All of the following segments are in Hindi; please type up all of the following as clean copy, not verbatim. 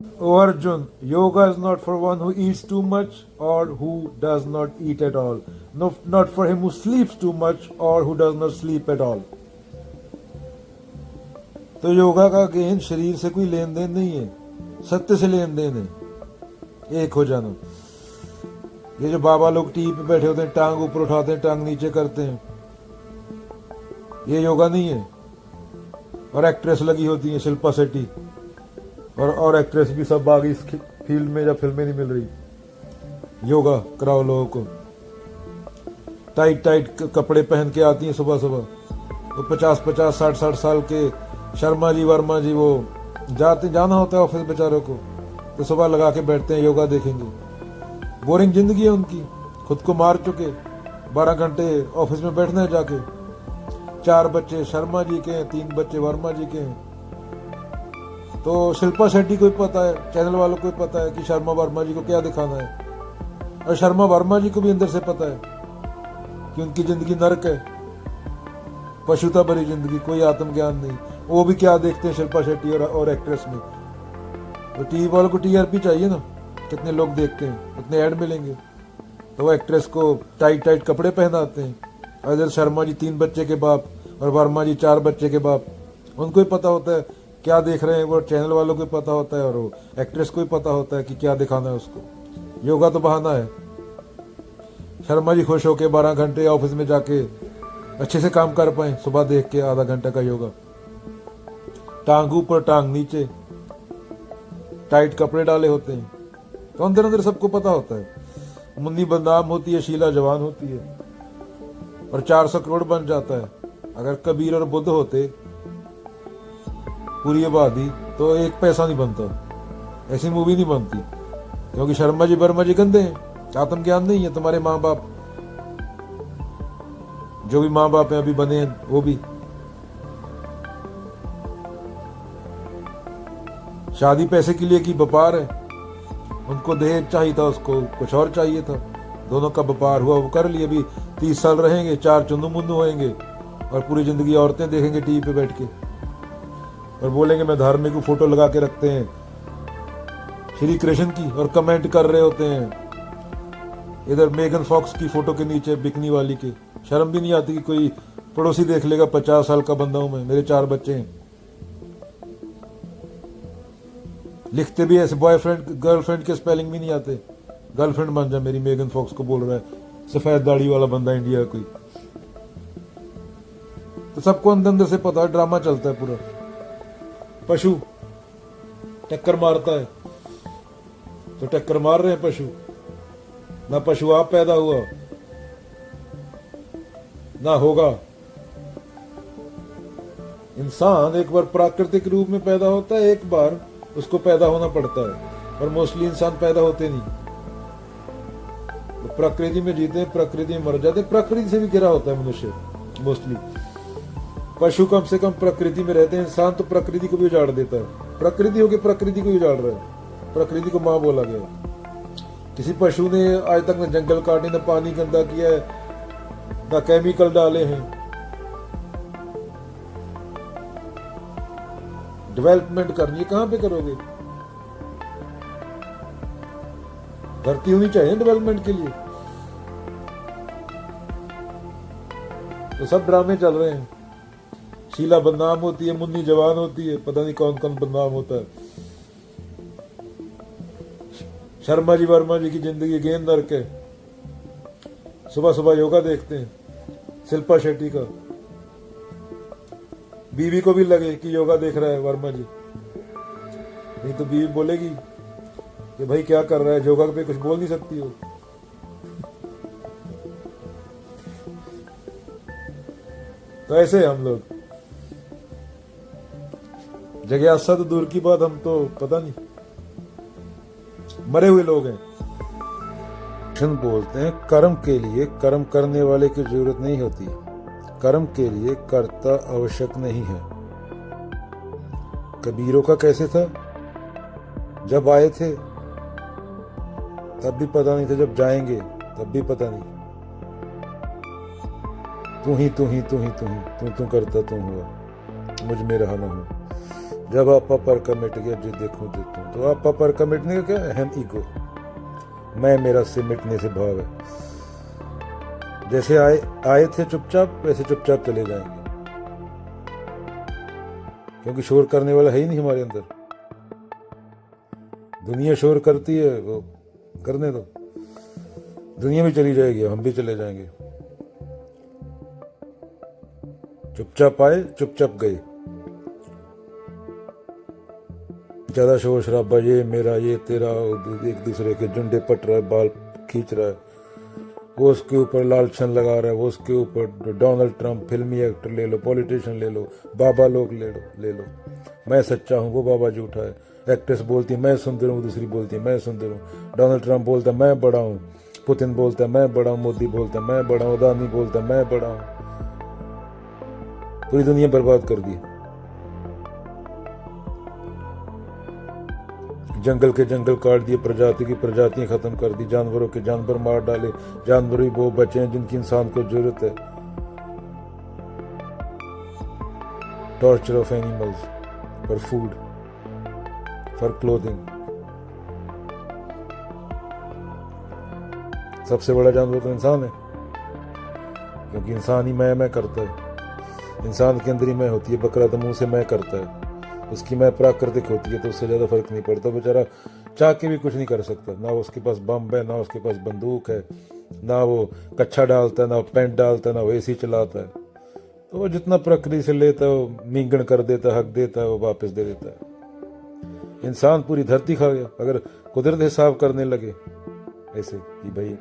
O Arjun, yoga is not for one who eats too much or who does not eat at all. No, not for him who sleeps too much or who does not sleep at all. तो योगा का गेन शरीर से कोई लेन देन नहीं है, सत्य से लेन देन है, एक हो जाना। ये जो बाबा लोग टीवी पे बैठे होते हैं, टांग ऊपर उठाते हैं, टांग नीचे करते हैं, ये योगा नहीं है। और एक्ट्रेस लगी होती है शिल्पा शेट्टी, और एक्ट्रेस भी सब बागी इस फील्ड में, जब फिल्में नहीं मिल रही। योगा कराओ लोगों को, टाइट टाइट कपड़े पहन के आती हैं सुबह सुबह। तो 50-50, 60-60 साल के शर्मा जी, वर्मा जी, वो जाना होता है ऑफिस बेचारों को, तो सुबह लगा के बैठते हैं योगा देखेंगे। बोरिंग जिंदगी है उनकी, खुद को मार चुके, 12 घंटे ऑफिस में बैठना है जाके। 4 बच्चे शर्मा जी के हैं, 3 बच्चे वर्मा जी के हैं। तो शिल्पा शेट्टी को भी पता है, चैनल वालों को भी पता है कि शर्मा वर्मा जी को क्या दिखाना है, और शर्मा वर्मा जी को भी अंदर से पता है कि उनकी जिंदगी नरक है, पशुता भरी जिंदगी, कोई आत्मज्ञान नहीं। वो भी क्या देखते हैं शिल्पा शेट्टी और एक्ट्रेस में। तो टीवी वालों को टीआरपी चाहिए ना, कितने लोग देखते हैं, कितने ऐड मिलेंगे। तो वो एक्ट्रेस को टाइट टाइट कपड़े पहनाते हैं। अजय शर्मा जी 3 बच्चे के बाप और वर्मा जी 4 बच्चे के बाप, उनको ही पता होता है क्या देख रहे हैं, वो चैनल वालों को पता होता है, और वो एक्ट्रेस को भी पता होता है कि क्या दिखाना है उसको। योगा तो बहाना है। शर्मा जी खुश होके 12 घंटे ऑफिस में जाके अच्छे से काम कर पाए, सुबह देख के आधा घंटा का योगा, टांग ऊपर टांग नीचे, टाइट कपड़े डाले होते हैं। तो अंदर अंदर सबको पता होता है। मुन्नी बदनाम होती है, शीला जवान होती है, और 400 करोड़ बन जाता है। अगर कबीर और बुद्ध होते पूरी आबादी, तो 1 पैसा नहीं बनता, ऐसी मूवी नहीं बनती। क्योंकि शर्मा जी वर्मा जी गंदे हैं, आत्मज्ञान नहीं है। तुम्हारे माँ बाप, जो भी माँ बाप हैं अभी बने हैं, वो भी शादी पैसे के लिए की व्यापार है। उनको दहेज चाहिए था, उसको कुछ और चाहिए था, दोनों का व्यापार हुआ, वो कर लिए। अभी 30 साल रहेंगे, 4 चुन्नू मुन्नू होंगे, और पूरी जिंदगी औरतें देखेंगे टीवी पे बैठ के, और बोलेंगे मैं धार्मिक को फोटो लगा के रखते हैं श्री कृष्ण की, और कमेंट कर रहे होते हैं इधर मेगन फॉक्स की फोटो के नीचे बिकनी वाली के। शर्म भी नहीं आती कि कोई पड़ोसी देख लेगा, 50 साल का बंदा हूं मैं, मेरे 4 बच्चे हैं। लिखते भी ऐसे, बॉयफ्रेंड गर्लफ्रेंड के स्पेलिंग भी नहीं आते। गर्लफ्रेंड बन जा मेरी, मेगन फॉक्स को बोल रहा है, सफेद दाढ़ी वाला बंदा इंडिया कोई। तो सबको अंदर अंदर से पता है, ड्रामा चलता है पूरा। पशु टक्कर मारता है तो टक्कर मार रहे हैं पशु, ना पशु आप पैदा हुआ ना होगा। इंसान एक बार प्राकृतिक रूप में पैदा होता है, एक बार उसको पैदा होना पड़ता है, और मोस्टली इंसान पैदा होते नहीं, तो प्रकृति में जीते हैं, प्रकृति में मर जाते हैं। प्रकृति से भी गिरा होता है मनुष्य मोस्टली। पशु कम से कम प्रकृति में रहते हैं, इंसान तो प्रकृति को भी उजाड़ देता है। प्रकृति होके प्रकृति को उजाड़ रहा है, प्रकृति को मां बोला गया। किसी पशु ने आज तक न जंगल काटे, न पानी गंदा किया है, न केमिकल डाले हैं। डेवलपमेंट करनी है, कहां पे करोगे? धरती होनी चाहिए डेवलपमेंट के लिए। तो सब ड्रामे चल रहे हैं। शीला बदनाम होती है, मुन्नी जवान होती है, पता नहीं कौन कौन बदनाम होता है। शर्मा जी वर्मा जी की जिंदगी गेंद नरक है। सुबह सुबह योगा देखते हैं शिल्पा शेट्टी का। बीवी को भी लगे कि योगा देख रहा है वर्मा जी, नहीं तो बीवी बोलेगी कि भाई क्या कर रहा है, योगा पे कुछ बोल नहीं सकती हो। तो ऐसे हम लोग जिज्ञासा तो दूर की बात, हम तो पता नहीं मरे हुए लोग हैं। कृष्ण बोलते हैं कर्म के लिए कर्म करने वाले की जरूरत नहीं होती, कर्म के लिए कर्ता आवश्यक नहीं है। कबीरों का कैसे था? जब आए थे तब भी पता नहीं था, जब जाएंगे तब भी पता नहीं। तू ही तू ही तू ही तू ही तू तू करता तू हुआ, मुझ में रहा ना हो। जब आपा पर का मिट गया जो देखो देता हूँ। तो आपा पर का मिटने का क्या, अहम ईगो, मैं मेरा से मिटने से भाव है। जैसे आए थे चुपचाप, वैसे चुपचाप चले जाएंगे, क्योंकि शोर करने वाला है ही नहीं हमारे अंदर। दुनिया शोर करती है, वो करने दो, दुनिया भी चली जाएगी, हम भी चले जाएंगे। चुपचाप आए, चुपचाप गए। ज्यादा शोर शराबा, ये मेरा, ये तेरा, एक दूसरे के झुंडे पट रहा है, बाल खींच रहा है, वो उसके ऊपर लालछन लगा रहा है, वो उसके ऊपर डोनाल्ड ट्रंप, फिल्मी एक्टर ले लो, पॉलिटिशियन ले लो, बाबा लोग ले लो। मैं सच्चा हूँ, वो बाबा झूठा है। एक्ट्रेस बोलती है मैं सुंदर हूँ, दूसरी बोलती है मैं सुंदर हूँ। डोनाल्ड ट्रंप बोलता है मैं बड़ा हूँ, पुतिन बोलता है मैं बड़ा हूँ, मोदी बोलता है मैं बड़ा हूँ, अदानी बोलता है मैं बड़ा हूँ। पूरी दुनिया बर्बाद कर दी। जंगल के जंगल काट दिए, प्रजाति की प्रजातियां खत्म कर दी, जानवरों के जानवर मार डाले। जानवर ही वो बचे हैं जिनकी इंसान को जरूरत है। Torture of animals for food, for clothing. सबसे बड़ा जानवर तो इंसान है, क्योंकि इंसान ही मैं करता है। इंसान के अंदर ही मैं होती है, बकरा तो मुंह से मैं करता है, उसकी मैं प्राकृतिक होती है, तो उससे ज़्यादा फर्क नहीं पड़ता। बेचारा चाह के भी कुछ नहीं कर सकता, ना उसके पास बम है, ना उसके पास बंदूक है, ना वो कच्छा डालता है, ना पैंट डालता है, ना वो एसी चलाता है। तो वो जितना प्रकृति से लेता है वो मींगण कर देता है, हक देता है, वो वापस दे देता है। इंसान पूरी धरती खा गया। अगर कुदरत हिसाब करने लगे ऐसे कि भाई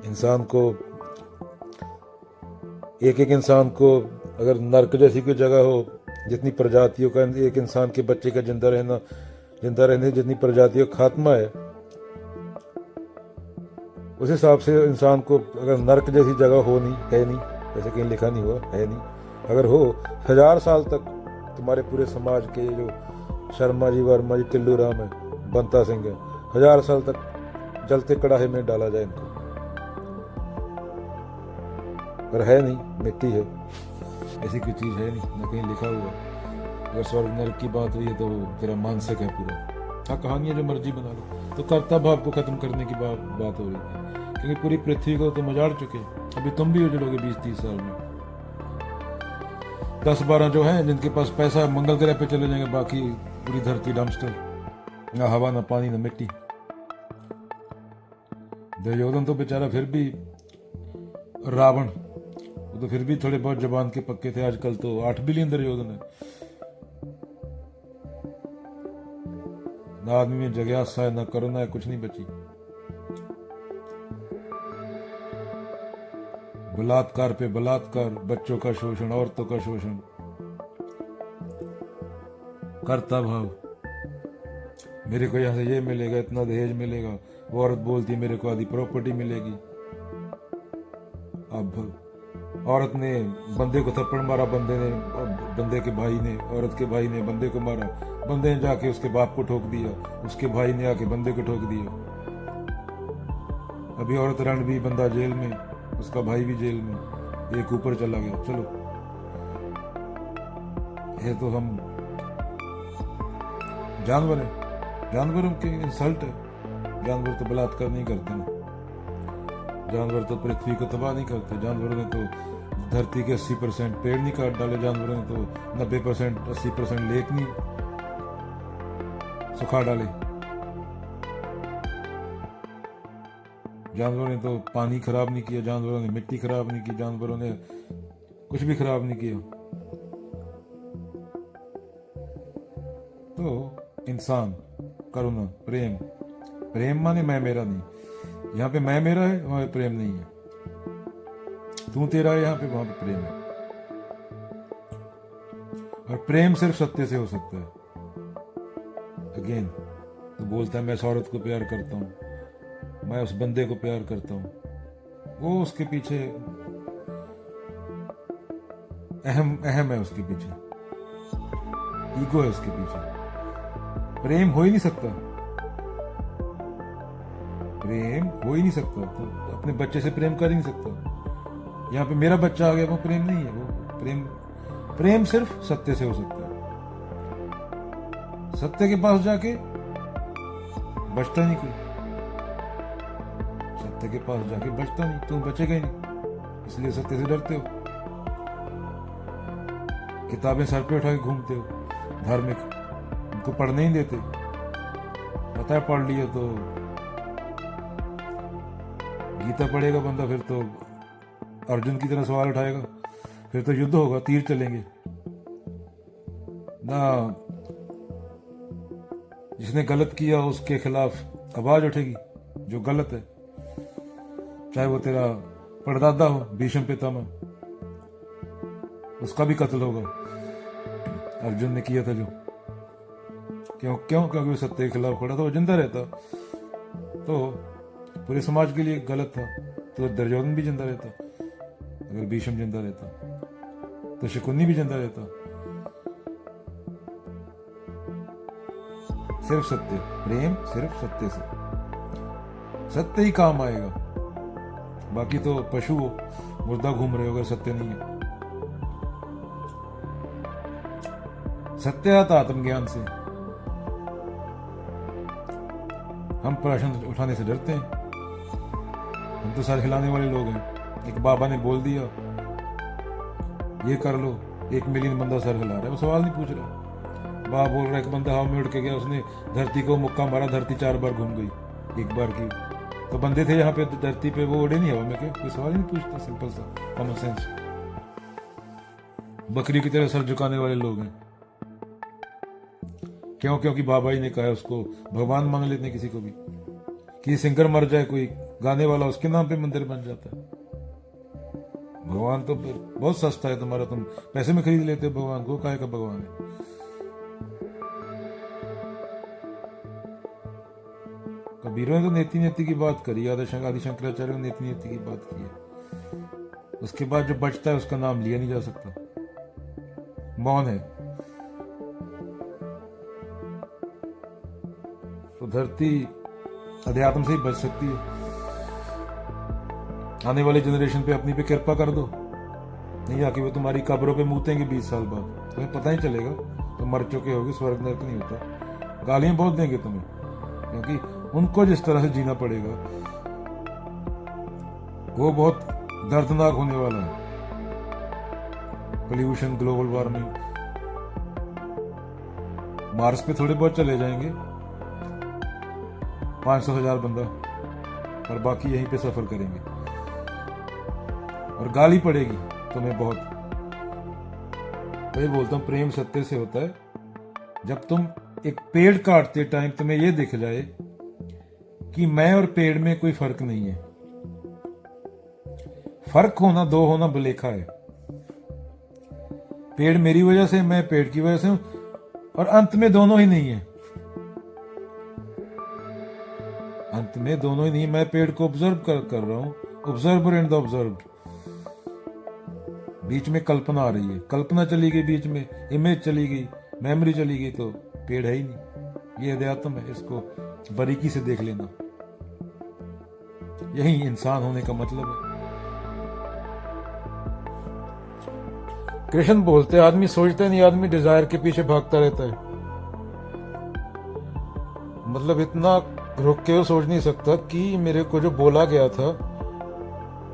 इंसान को, एक इंसान को अगर नर्क जैसी कोई जगह हो, जितनी प्रजातियों का एक इंसान के बच्चे का जिंदा रहने जितनी प्रजातियों का खात्मा है, उस हिसाब से इंसान को अगर नर्क जैसी जगह हो नहीं, है नहीं, ऐसे कहीं लिखा नहीं हुआ, है नहीं, अगर हो 1000 साल तक तुम्हारे पूरे समाज के जो शर्मा जी, वर्मा जी, टिल्लू राम है, बंता सिंह है, 1000 साल तक जलते कड़ाहे में डाला जाए इनको, पर है नहीं, मिट्टी है, ऐसी कोई चीज है नहीं, न कहीं लिखा हुआ। अगर स्वर्ग नरक की बात हुई है तो तेरा मानसिक है पूरा। हाँ, कहानियां जो मर्जी बना लो। तो कर्ता भाव को खत्म करने की बात हो रही थी, क्योंकि पूरी पृथ्वी को तुम उजाड़ चुके। अभी तुम भी उजड़ोगे 20-30 साल में। 10-12 जो हैं जिनके पास पैसा, मंगल ग्रह पे चले जाएंगे, बाकी पूरी धरती डम्पस्टर, ना हवा, ना पानी, ना मिट्टी। दुर्योधन तो बेचारा फिर भी, रावण वो तो फिर भी थोड़े बहुत जबान के पक्के थे। आजकल तो 8 बिलियन दुर्योधन है। ना आदमी में जिज्ञासा है, ना करुणा है, कुछ नहीं बची। बलात्कार पे बलात्कार, बच्चों का शोषण, औरतों का शोषण, कर्ता भाव, मेरे को यहां से ये मिलेगा, इतना दहेज मिलेगा। वो औरत बोलती है मेरे को आधी प्रॉपर्टी मिलेगी। अब औरत ने बंदे को थप्पड़ मारा, बंदे के भाई ने, औरत के भाई ने बंदे को मारा, बंदे ने जाके उसके बाप को ठोक दिया, उसके भाई ने आके बंदे को ठोक दिया। अभी औरत रण भी, बंदा जेल में, उसका भाई भी जेल में, एक ऊपर चला गया। चलो, ये तो हम जानवर हैं, जानवरों के इंसल्ट है। जानवर तो बलात्कार नहीं करते ना, जानवर तो पृथ्वी को तबाह नहीं करते। जानवरों ने तो धरती के 80% पेड़ नहीं काट डाले। जानवरों ने तो 90%, 80% लेक नहीं सुखा डाले। जानवरों ने तो पानी खराब नहीं किया, जानवरों ने मिट्टी खराब नहीं की, जानवरों ने कुछ भी खराब नहीं किया। तो इंसान, करुणा, प्रेम, प्रेम माने मैं मेरा नहीं। यहाँ पे मैं मेरा है, वहां पे प्रेम नहीं है। तू तेरा है यहाँ पे, वहां पे प्रेम है। और प्रेम सिर्फ सत्य से हो सकता है। अगेन तो बोलता है मैं इस औरत को प्यार करता हूँ, मैं उस बंदे को प्यार करता हूँ, वो उसके पीछे अहम है, उसके पीछे ईगो है, उसके पीछे प्रेम हो ही नहीं सकता। प्रेम हो ही नहीं सकता। तो अपने बच्चे से प्रेम कर ही नहीं सकता। यहाँ पे मेरा बच्चा आ गया, वो प्रेम नहीं है। वो प्रेम प्रेम सिर्फ सत्य से हो सकता है। सत्य के पास जाके बचता नहीं कोई, सत्य के पास जाके बचता नहीं, तुम बचेगा ही नहीं, इसलिए सत्य से डरते हो। किताबें सर पे उठा के घूमते हो, धार्मिक, उनको पढ़ने ही देते, पता है पढ़ लिया तो गीता पढ़ेगा बंदा, फिर तो अर्जुन की तरह सवाल उठाएगा, फिर तो युद्ध होगा, तीर चलेंगे ना। जिसने गलत किया उसके खिलाफ आवाज उठेगी, जो गलत है, चाहे वो तेरा परदादा हो भीष्म पितामह, उसका भी कत्ल होगा। अर्जुन ने किया था जो, क्योंकि वो सत्य के खिलाफ खड़ा था, वो जिंदा रहता तो पूरे समाज के लिए गलत था, तो दुर्योधन भी जिंदा रहता, अगर भीष्म जिंदा रहता तो शकुनी भी जिंदा रहता। सिर्फ सत्य, प्रेम सिर्फ सत्य से, सत्य ही काम आएगा। बाकी तो पशु हो, मुर्दा घूम रहे हो, अगर सत्य नहीं है। सत्य आता आत्मज्ञान से। हम प्रश्न उठाने से डरते हैं, हम तो सर हिलाने वाले लोग हैं। एक बाबा ने बोल दिया ये कर लो, 1 मिलियन बंदा सर हिला रहा है, वो सवाल नहीं पूछ रहा। बाबा बोल रहा है, एक बंदा हवा में उड़ के गया, उसने धरती को मुक्का मारा, धरती 4 बार घूम गई, 1 बार की। तो बंदे थे यहाँ पे धरती पे, वो उड़े नहीं हवा में, क्या कोई सवाल नहीं पूछता, सिंपल सा कॉमन सेंस। बकरी की तरह सर झुकाने वाले लोग हैं, क्यों? क्योंकि बाबा ही ने कहा है, उसको भगवान मान लेते हैं किसी को भी, कि सिंगर मर जाए कोई गाने वाला, उसके नाम पे मंदिर बन जाता है। भगवान तो बहुत सस्ता है तुम्हारा, तुम पैसे में खरीद लेते हो भगवान को, काहे का भगवान है। कबीरों ने तो नेति नेति की बात करी, आदि शंकराचार्य ने नेति नेति की बात की है। उसके बाद जो बचता है उसका नाम लिया नहीं जा सकता, मौन है। तो धरती अध्यात्म से ही बच सकती है। आने वाली जनरेशन पे अपनी पे कृपा कर दो, नहीं आके वो तुम्हारी कब्रों पे मूतेंगे 20 साल बाद, तुम्हें पता ही चलेगा, तुम मर चुके होगे, स्वर्ग नरक नहीं होता। गालियां बहुत देंगे तुम्हें, क्योंकि उनको जिस तरह से जीना पड़ेगा वो बहुत दर्दनाक होने वाला है। पोल्यूशन, ग्लोबल वार्मिंग, मार्स पे थोड़े बहुत चले जाएंगे 500,000 बंदा, और बाकी यहीं पे सफर करेंगे, और गाली पड़ेगी तुम्हें बहुत। वही बोलता हूं, प्रेम सत्य से होता है। जब तुम एक पेड़ काटते टाइम तुम्हें यह दिख जाए कि मैं और पेड़ में कोई फर्क नहीं है, फर्क होना, 2 होना भुलेखा है। पेड़ मेरी वजह से, मैं पेड़ की वजह से हूं, और अंत में दोनों ही नहीं है। अंत में दोनों ही नहीं, मैं पेड़ को ऑब्जर्व कर रहा हूं, ऑब्जर्वर एंड द ऑब्जर्व। बीच में कल्पना आ रही है, कल्पना चली गई, बीच में इमेज चली गई, मेमोरी चली गई, तो पेड़ है ही नहीं। ये अध्यात्म है, इसको बारीकी से देख लेना, यही इंसान होने का मतलब है। कृष्ण बोलते, आदमी सोचता नहीं, आदमी डिजायर के पीछे भागता रहता है। मतलब इतना रुक के वो सोच नहीं सकता कि मेरे को जो बोला गया था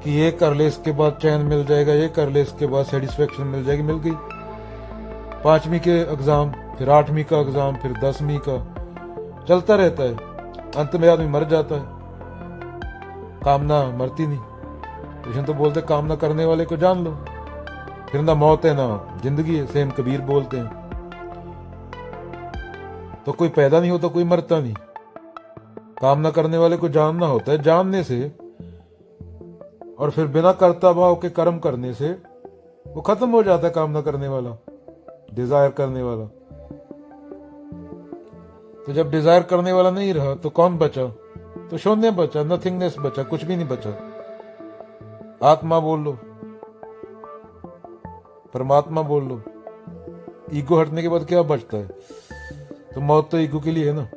कि ये कर ले इसके बाद चैन मिल जाएगा, ये कर ले इसके बाद सेटिस्फेक्शन मिल जाएगी, मिल गई। 5वीं के एग्जाम, फिर 8वीं का एग्जाम, फिर 10वीं का, चलता रहता है। अंत में आदमी मर जाता है, कामना मरती नहीं। कृष्ण तो बोलते कामना करने वाले को जान लो, फिर ना मौत है ना जिंदगी है, सेम कबीर बोलते हैं। तो कोई पैदा नहीं होता, कोई मरता नहीं। कामना करने वाले को जानना होता है, जानने से और फिर बिना कर्ता भाव के कर्म करने से वो खत्म हो जाता है। कामना करने वाला, डिजायर करने वाला। तो जब डिजायर करने वाला नहीं रहा तो कौन बचा? तो शून्य बचा, नथिंगनेस बचा, कुछ भी नहीं बचा। आत्मा बोल लो, परमात्मा बोल लो। ईगो हटने के बाद क्या बचता है? तो मौत तो ईगो के लिए है ना।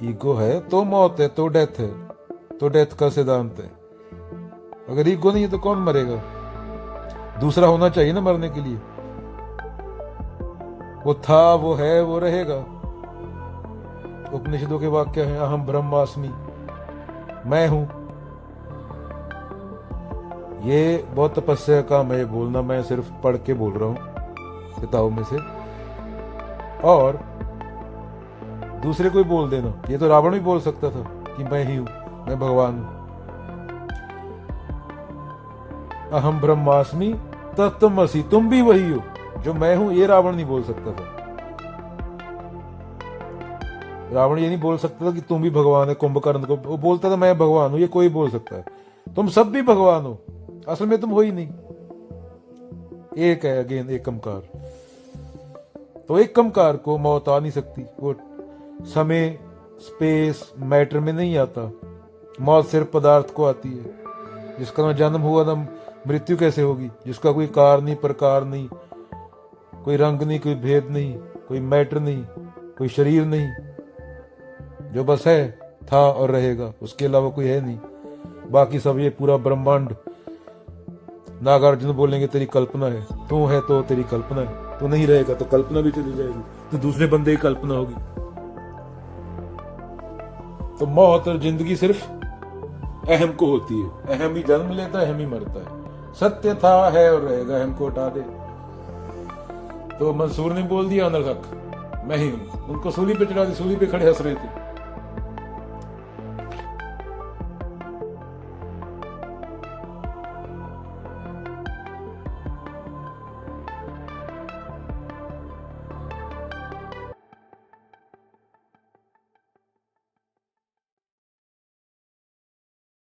ईगो है तो मौत है, तो डेथ है, तो डेथ का सिद्धांत है। अगर ईगो नहीं है तो कौन मरेगा? दूसरा होना चाहिए ना मरने के लिए। वो था, वो है, वो रहेगा। उपनिषदों के वाक्य हैं, अहम ब्रह्मास्मि, मैं हूं। ये बहुत तपस्या का काम है बोलना, मैं सिर्फ पढ़ के बोल रहा हूं किताबों में से। और दूसरे कोई बोल देना, ये तो रावण भी बोल सकता था कि मैं ही हूं, मैं भगवान हूं। अहम ब्रह्मास्मि तत्त्वमसि, तुम भी वही हो जो मैं हूं, ये रावण नहीं बोल सकता था। रावण ये नहीं बोल सकता था कि तुम भी भगवान है। कुंभकर्ण को वो बोलता था मैं भगवान हूं, ये कोई बोल सकता है। तुम सब भी भगवान हो, असल में तुम हो ही नहीं। एक है अगेन एकमकार। तो एकमकार को मौत आ नहीं सकती, वो समय स्पेस मैटर में नहीं आता। मौत सिर्फ पदार्थ को आती है। जिसका ना जन्म हुआ ना मृत्यु कैसे होगी, जिसका कोई कार नहीं, प्रकार नहीं, कोई रंग नहीं, कोई भेद नहीं, कोई मैटर नहीं, कोई शरीर नहीं, जो बस है, था और रहेगा, उसके अलावा कोई है नहीं। बाकी सब ये पूरा ब्रह्मांड, नागार्जुन बोलेंगे तेरी कल्पना है। तू है तो तेरी कल्पना है, तू नहीं रहेगा तो कल्पना भी चली जाएगी, तो दूसरे बंदे की कल्पना होगी। तो मौत और जिंदगी सिर्फ अहम को होती है। अहम ही जन्म लेता है, अहम ही मरता है। सत्य था, है और रहेगा, अहम को हटा दे। तो मंसूर ने बोल दिया अनर हक, मैं ही हूं। उनको सूली पे चढ़ा दी, सूली पे खड़े हंस रहे थे।